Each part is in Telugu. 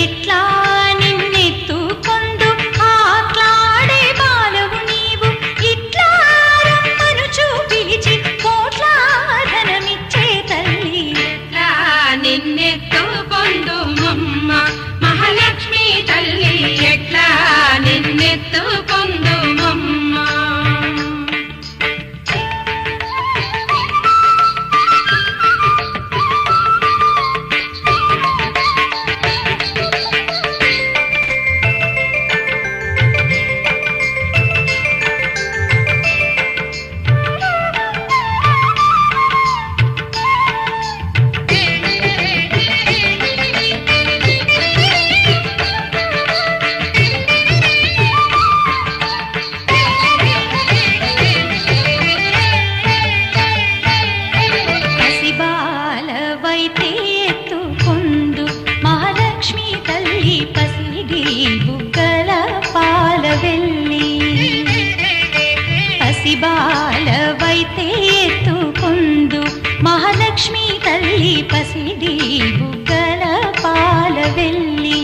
ఎట్లా నిన్నెత్తుకొందు ఆట్లాడే బాలవు నీవు ఇట్లా రమ్మనుచు పిలిచి కోట్ల ధనమిచ్చే తల్లి ఎట్లా నిన్నెత్తుకొందు మమ్మ మహాలక్ష్మి తల్లి ఎట్లా నిన్నెత్తుకొందు మమ్మ పసిబాలవైతే ఎత్తుకొందు మహాలక్ష్మి తల్లి పసిడి బుగ్గల పాలవెల్లి పసిబాలవైతే ఎత్తుకొందు మహాలక్ష్మి తల్లి పసిడి బుగ్గల పాలవెల్లి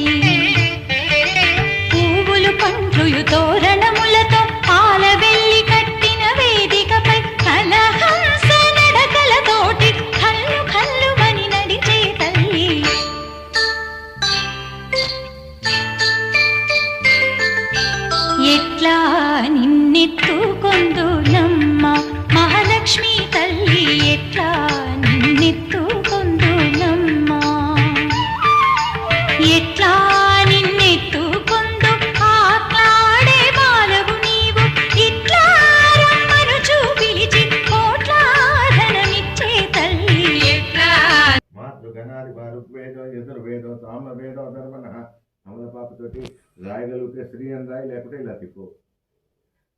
పువ్వులు పండ్లు తోరణములతో పాలవెల్లి కట్టిన వేదికపై కలహంస నడకలతోటి కల్లు కల్లుమని నడిచే తల్లి ఎట్లా నిన్నెత్తుకొందు నమ్మ మహాలక్ష్మి తల్లి ఎట్లా నిన్నెత్తుకొందు నమ్మ ఎట్లా నిన్నెత్తుకొందు ఆట్లాడే బాలవు నీవు ఇట్లా రమ్మనుచు పిలిచి కోట్ల ధనమిచ్చే తల్లి ఎట్లా మాతృగణాది ఋగ్వేదో యజుర్వేదో సామవేదో ధర్మణ అమల పాపతోటి రాయగలిగితే శ్రీ అని రాయి, లేకపోతే ఇలా తిప్పు.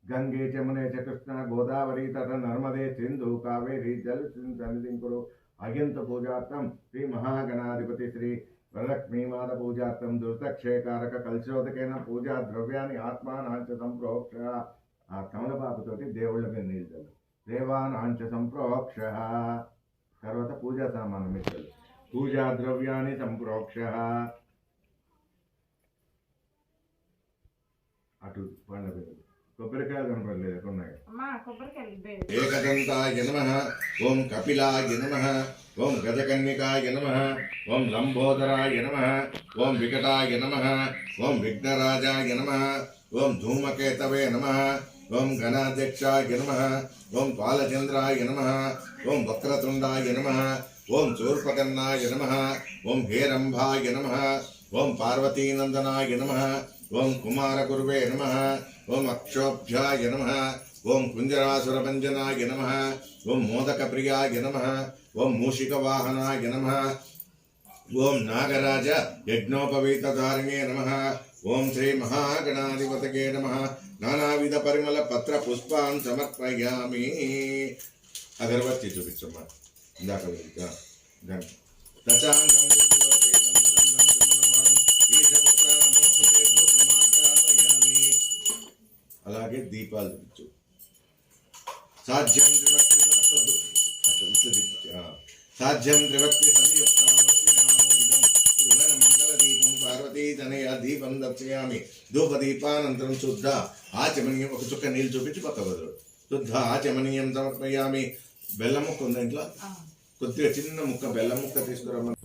గంగే జమునే చ కృష్ణ గోదావరి తట నర్మదే సింధు కావేరి జల్ సన్నిధింకుడు అగ్యంత పూజార్థం శ్రీ మహాగణాధిపతి శ్రీ వరలక్ష్మీమాత పూజార్థం దుర్దక్షేకారక కల్చోదకైన పూజా ద్రవ్యాన్ని ఆత్మానాంచ సంప్రోక్ష. ఆ కమలపాపతోటి దేవుళ్ళ మీద నీళ్ళు దేవానాంచ సంప్రోక్ష. తర్వాత పూజా సామాను మిత్రులు పూజా ద్రవ్యాన్ని సంప్రోక్ష. అటు పండ్ల పేరు కొబ్బరికాయలు కనపడలేదు, ఎక్కడున్నాయి? ఏకదంతాయ నమః, ఓం కపిలాయ నమః, ఓం గజకన్నికాయ నమః, ఓం లంబోదరాయ నమః, ఓం వికటాయ నమః, ఓం విఘ్నరాజాయ నమః, ఓం ధూమకేతవే నమః, ఓం గణాధ్యక్షాయ నమః, ఓం పాలచంద్రాయ నమః, ఓం వక్రతుండాయ నమః, ఓం శూర్పకర్ణాయ నమః, ఓం హేరంభాయ నమః, ఓం పార్వతీనందనాయ నమః, ఓం కుమారగురువే నమః, ఓం అక్షోభ్యాయ నమః, ఓం కుంజరాసురభంజనాయ నమః, ఓం మోదకప్రియాయ నమః, ఓం మూషికవాహనాయ నమః, ఓం నాగరాజ యజ్ఞోపవీతధారిణే నమః, ఓం శ్రీ మహాగణాధిపతయే నమః. నానావిధ పరిమళ పత్ర పుష్పాన్ సమర్పయామి. అగరబత్తి చూపించమ్మా. ఇందాక అలాగే దీపాలు చూపించు. సాధ్యం త్రివక్తి సాధ్యం త్రివక్తి మండల దీపం పార్వతీ తనయ దీపం దర్శయామి. ధూపదీపానంతరం శుద్ధ ఆచమనీయం. ఒక చుక్క నీళ్ళు చూపించి పక్క బదులు శుద్ధ ఆచమనీయం సమర్పయామి. బెల్లం ముక్క ఉంది ఇంట్లో, కొద్దిగా చిన్న ముక్క బెల్లం ముక్క తీసుకురమ్మని.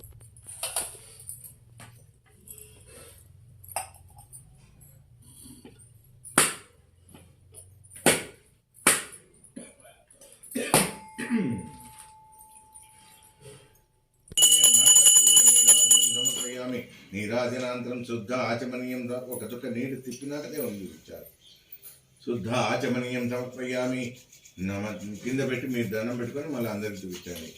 నీరాజనాంతరం శుద్ధ ఆచమనీయం. ఒక చుక్క నీరు తిప్పినాకనే పంపించారు. శుద్ధ ఆచమనీయం సమర్పయామి. కింద పెట్టి మీరు దండం పెట్టుకొని మళ్ళీ అందరికి చూపించండి.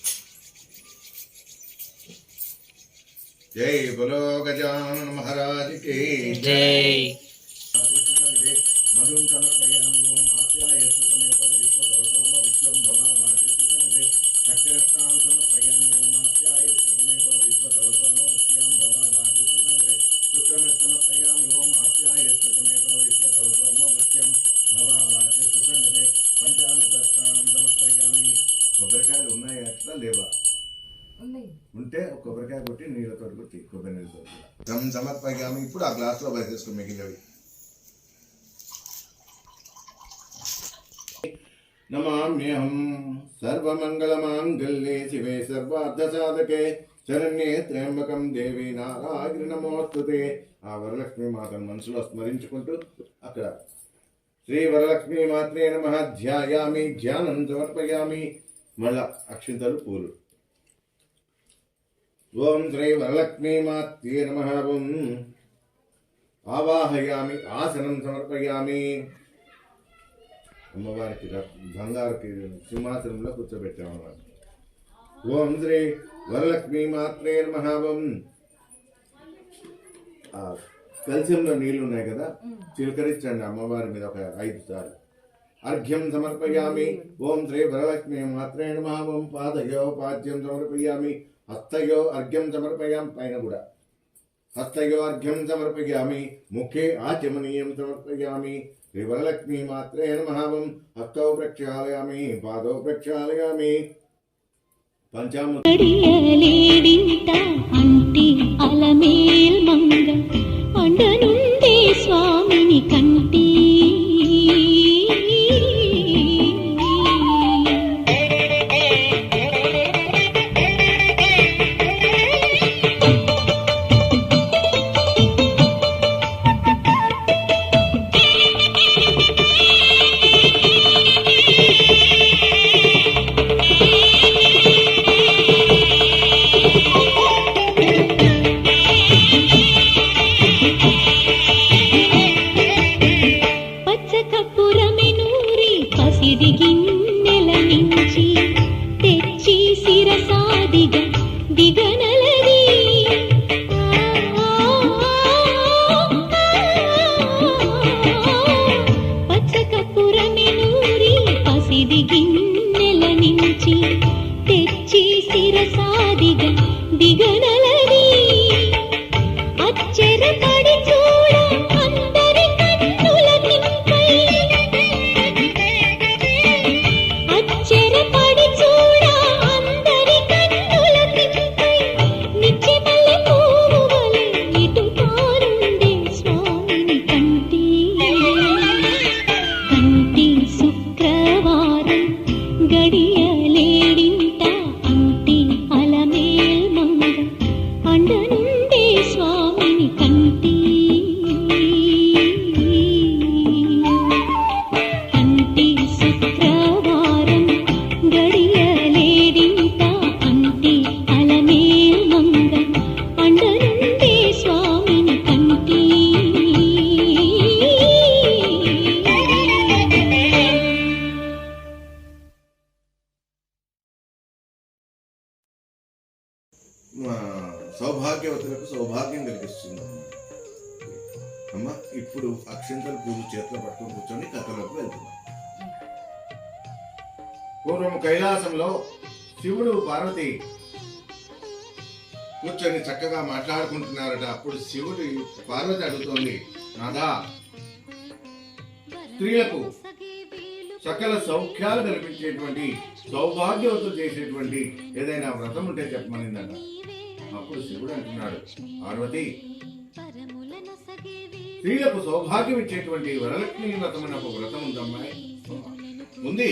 జై బలో గజానన మహారాజుకి జై. మధుం సమర్పయామి. ఓం ఆప్యాయస్తు సమేత విశ్వతోమ విశ్వం భవాభాషితుతందే చక్రస్నానం సమర్పయామి. ఓం ఆప్యాయస్తు సమేత విశ్వతోమ విశ్వం భవాభాషితుతందే శుక్రమే సమర్పయామి. ఓం ఆప్యాయస్తు సమేత విశ్వతోమ విశ్వం భవాభాషితుతందే పంచామృత స్నానం సమర్పయామి. కొబ్బరికాయలు ఉన్నాయి ఎట్లా లేవా? ఉంటే కొబ్బరికాయ కొట్టి నీళ్ళతో కొట్టి కొబ్బరి నీళ్ళతో తం సమర్పయామి. ఇప్పుడు ఆ గ్లాస్లో వేసేసుకో మిగిలినవి. నమామ్యహం సర్వమంగళమాంగళ్యే శివే సర్వార్థసాధకే శరణ్యే త్ర్యంబకం దేవి నారాయణి నమోస్తుతే. ఆ వరలక్ష్మి మాతను మనసులో స్మరించుకుంటూ అక్కడ శ్రీ వరలక్ష్మి మాత్రే నమః ధ్యాయామి, ధ్యానం సమర్పయామి. మళ్ళా అక్షింతలు పూలు. ఓం శ్రీ వరలక్ష్మి మాత్రే నమః. ఓం ఆవాహయామి, ఆసనం సమర్పయామి. అమ్మవారికి బంగారుకి సింహాసనంలో కూర్చోబెట్టామన్నమాట. ఓం శ్రీ వరలక్ష్మి మాత్రే నమః. ఓం కలశంలో నీళ్లు ఉన్నాయి కదా, చిలకరించండి అమ్మవారి మీద ఒక 5 సార్లు. అర్ఘ్యం సమర్పయామి. ఓం శ్రీ వరలక్ష్మి మాత్రే నమః. ఓం పాదయో పాద్యం సమర్పయామి. హస్తయో అర్ఘ్యం సమర్పయామి. పైన కూడా హస్తయో అర్ఘ్యం సమర్పయామి. ముఖే ఆచమనీయం సమర్పయామి. శ్రీ వరలక్ష్మి మాత్రే నమః. ఓం హస్తౌ ప్రక్షాళయామి, పాదౌ ప్రక్షాళయామి. పంచామృత అడియలేడింట అంటి అలమేల్ మంగ అండనుండే స్వామిని కంటి. గిన్నెల నుంచి తెచ్చి శిరసాదిగా దిగనలది. పచ్చకపురమి నూరి పసిది గిన్నెల నుంచి తెచ్చి శిరసాదిగా దిగనలది. అచ్చెరపడి చూడ అందరి కన్నుల నింపై, అచ్చెరపడి చూడ అందరి కన్నుల నింపై, నిచ్చె మల్లె పువ్వు వలె ఇటు తానుండే స్వామిని కంటి. కంటి శుక్రవారం గడియలేడింట అంటి అలమేల్ మంగ అండనుండే స్వామిని కంటి. కంటి శుక్రవారం గడియలేడింట అంటి అలమేల్ మంగ అండనుండే స్వామిని కంటి. సౌభాగ్యవతులకు సౌభాగ్యం కలిగిస్తుంది అమ్మ. ఇప్పుడు అక్షంతలు పూలు చేతిలో పట్టుకొని కూర్చొని కథలోకి వెళ్తున్నాం. పూర్వం కైలాసంలో శివుడు పార్వతి కూర్చొని చక్కగా మాట్లాడుకుంటున్నారట. అప్పుడు శివుడు పార్వతి అడుగుతోంది, నాదా, స్త్రీలకు సకల సౌఖ్యాలు కల్పించేటువంటి సౌభాగ్యవతులు చేసేటువంటి ఏదైనా వ్రతం ఉంటే చెప్పమనిందట. అప్పుడు శివుడు అంటున్నాడు, పార్వతి, స్త్రీలకు సౌభాగ్యం ఇచ్చేటువంటి వరలక్ష్మి వ్రతం అనే ఒక వ్రతం ఉందమ్మాయి, ఉంది.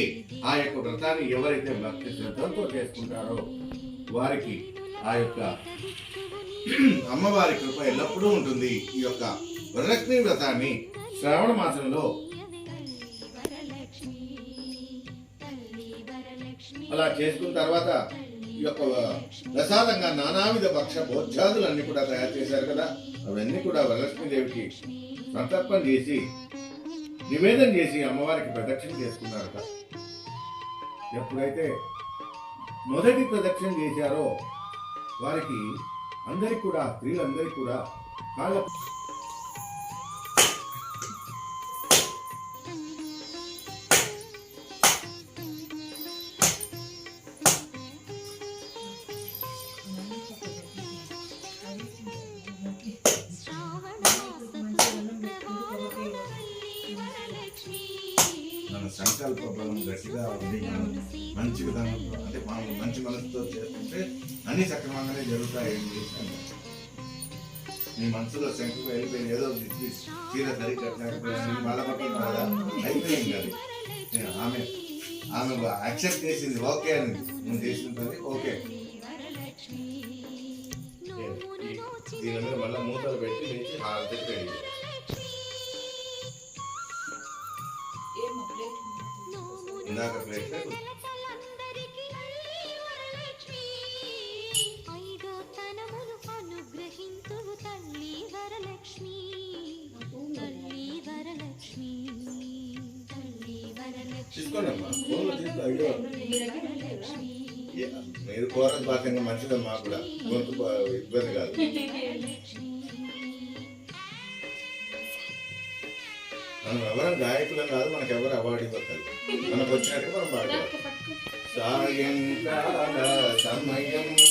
ఆ యొక్క వ్రతాన్ని ఎవరైతే భక్తి శ్రద్ధలతో చేసుకుంటారో వారికి ఆ యొక్క అమ్మవారి కృప ఎల్లప్పుడూ ఉంటుంది. ఈ యొక్క వరలక్ష్మి వ్రతాన్ని శ్రావణ మాసంలో అలా చేసుకున్న తర్వాత ఈ యొక్క ప్రసాదంగా నానావిధ భక్ష భోజ్యాదులన్నీ కూడా తయారు చేశారు కదా, అవన్నీ కూడా వరలక్ష్మీదేవికి సంతర్పణ చేసి నివేదన చేసి అమ్మవారికి ప్రదక్షిణ చేసుకున్నారట. ఎప్పుడైతే మొదటి ప్రదక్షిణ చేశారో వారికి అందరికి కూడా, స్త్రీలందరికీ కూడా కాళ్ళ సంకల్ప బలం గట్టిగా ఉంది. మంచి విధానంలో అంటే మనం మంచి మనసుతో చేస్తుంటే అన్ని సక్రమంగానే జరుగుతాయని చెప్పి నీ మనసులో శంకు వెళ్ళిపోయింది, ఏదో చీర సరిగ్గా కట్టలేకపోయినా నేను బాధపడుతున్నావు కదా, అయిపోయింది అది. ఆమె ఆమె యాక్సెప్ట్ చేసింది, ఓకే అని. నువ్వు చేసిన పని ఓకే. దీని మీద మళ్ళీ మూతలు పెట్టి లేచి హారతి రెడీ. ఇందాక ప్లేట్ తీసుకోండమ్మా, ఫోన్లో తీసుకో. అయ్యో మీరు కోరస్ భాషంగా మంచిదమ్మా, మాకు కూడా గొంతు ఇబ్బంది కాదు. మనం ఎవరైనా గాయకులం కాదు, మనకు ఎవరు అవార్డు ఇవ్వగలరు. మనకు వచ్చినట్టు మనం పాడాలి. సాయంకాల సమయంలో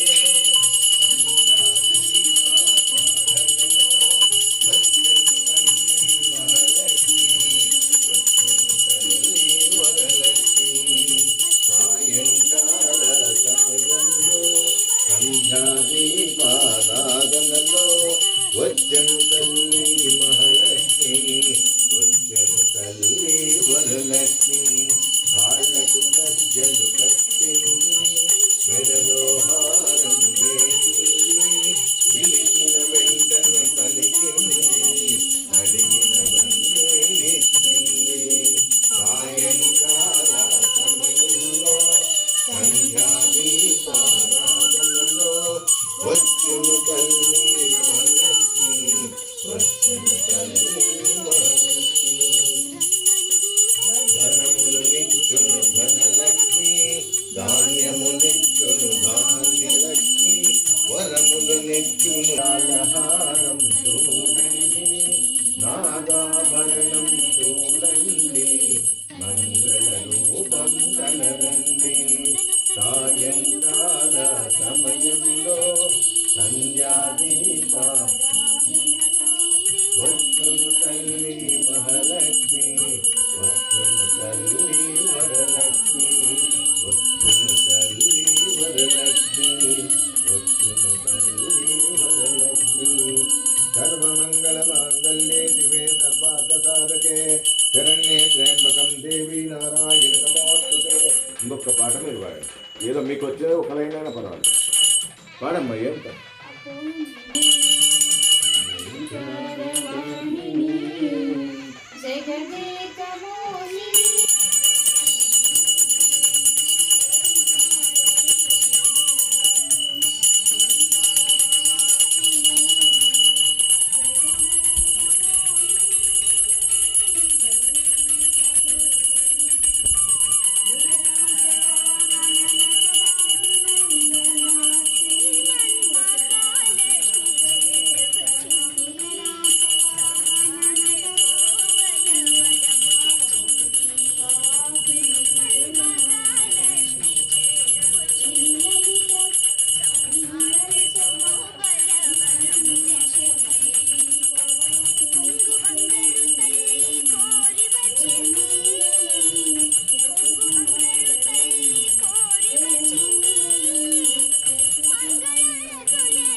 సంధ్యాదీపారాధనలో వచ్చను తల్లి మహాలక్ష్మి, వచ్చను తల్లి వరలక్ష్మి. కాళ్ళకు గజ్జలు కట్టింది, మెడలో హారం వేసింది, పిలిచిన వెంటనే పలికింది, అడిగినవన్నీ ఇచ్చింది. సాయంకాల సమయంలో సంధ్యాదీపారాధనలో వచ్చును తల్లి మహాలక్ష్మి, వచ్చును తల్లి మహాలక్ష్మి. ధనములు నిచ్చును ధనలక్ష్మి, ధాన్యము నిచ్చును ధాన్యలక్ష్మి, వరములు నిచ్చును కాలహారం చూడండి, నాగాభరణం చూడండి, మంగళ రూపం కనరండి. సాయంకాల సమయంలో సంధ్యాదీప వచ్చును తల్లి మహాలక్ష్మి, వచ్చును తల్లి వరలక్ష్మి, వచ్చును తల్లి వరలక్ష్మి, వచ్చును తల్లి వరలక్ష్మి. సర్వమంగళ మాంగళ్యే శివే సర్వార్థ సాధకే శరణ్యే త్ర్యంబకం దేవి నారాయణ నమోస్తుతే. ఇంకొక పాట మీరు పాడండి, ఏదో మీకు వచ్చేది ఒక లైన్ అయినా పర్వాలేదు, పాడమ్మా. ఏం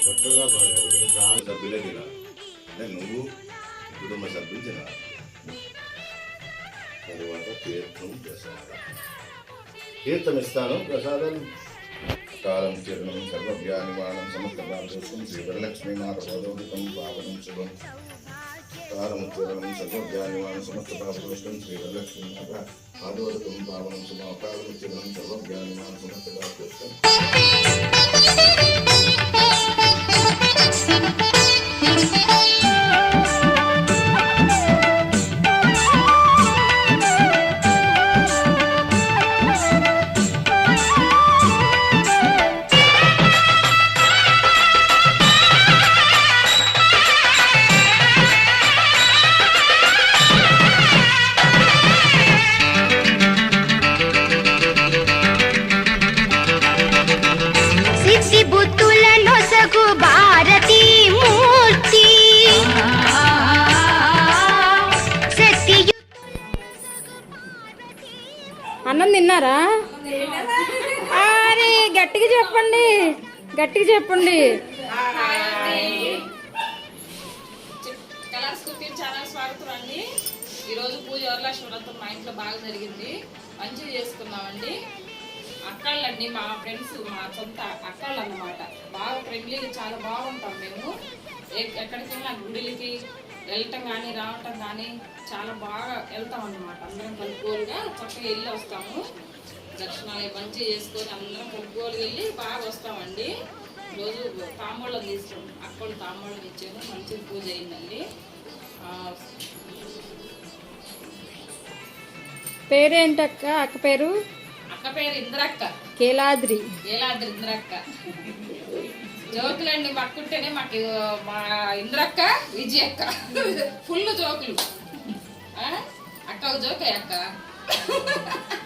చక్కగా పాడారు. రాను సభ్యులే తినాలి, అంటే నువ్వు కుటుంబ సభ్యులు తినాలి. తరువాత తీర్థం ప్రసాదం, తీర్థం ఇస్తాను, ప్రసాదం. కాలం చరణం సర్వజ్ఞానిమానం సమస్త భారతదేశం శ్రీ వరలక్ష్మీ మాత పదోదితం పావనం శుభం. కాలం చరణం సర్వజ్ఞానిమానం సమస్త భారతదేశం శ్రీ వరలక్ష్మీ మాత పాదోదితం పావనం శుభం. కాలం చరణం సర్వజ్ఞానిమానం సమస్త భారతదేశం. అన్నం తిన్నారా? అరే గట్టిగా చెప్పండి, గట్టిగా చెప్పండి. గార్స్ కుకింగ్ ఛానల్ స్వాగతం అండి. ఈరోజు పూజ వరలక్ష్మి వ్రతం మా ఇంట్లో బాగా జరిగింది, మంచిగా చేసుకున్నామండి. అక్కళ్ళండి మా ఫ్రెండ్స్, మా సొంత అక్కళ్ళు అన్నమాట. బాగా ఫ్రెండ్లీగా చాలా బాగుంటాం మేము. ఎక్కడికి వెళ్ళినా గుడిలకి వెళ్ళటం కానీ రావటం కానీ చాలా బాగా వెళ్తాం అన్నమాట. అందరం కలుపుకోలుగా చక్కగా వెళ్ళి వస్తాము. దర్శనాలు మంచిగా చేసుకొని అందరం కలుపుకోలుగా వెళ్ళి బాగా వస్తామండి. రోజు తాంబూలం తీసుకున్నాం, అక్కలు తాంబూలం ఇచ్చాము, మంచిగా పూజ అయిందండి. పేరేంటక్క? అక్క పేరు? అక్క పేరు ఇంద్రక్క. కేలాద్రి ఇంద్రక్క. జోకులండి పక్కుంటేనే మాకు మా ఇంద్రక్క విజయక్క ఫుల్ జోకులు. అక్క ఒక జోకే అక్క,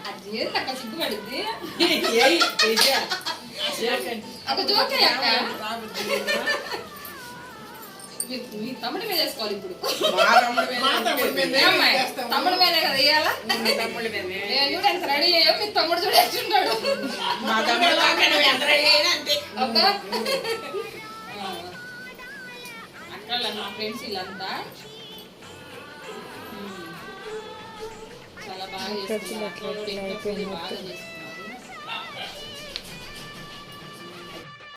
అది ఏందక్క సిగ్గుపడింది, ఒక జోకే అక్క. మీ తమ్ముడి మీద వేసుకోవాలి ఇప్పుడు. తమ్ముడి మీద కదా వేయాలా? నేను చూడ ఎంత రెడీ అయ్యో, మీ తమ్ముడు చూడ ఎట్లున్నాడు. అక్కడ మా ఫ్రెండ్స్ వీళ్ళంతా చాలా బాగా చేసుకున్నారు. బాగా చేసుకున్నారు.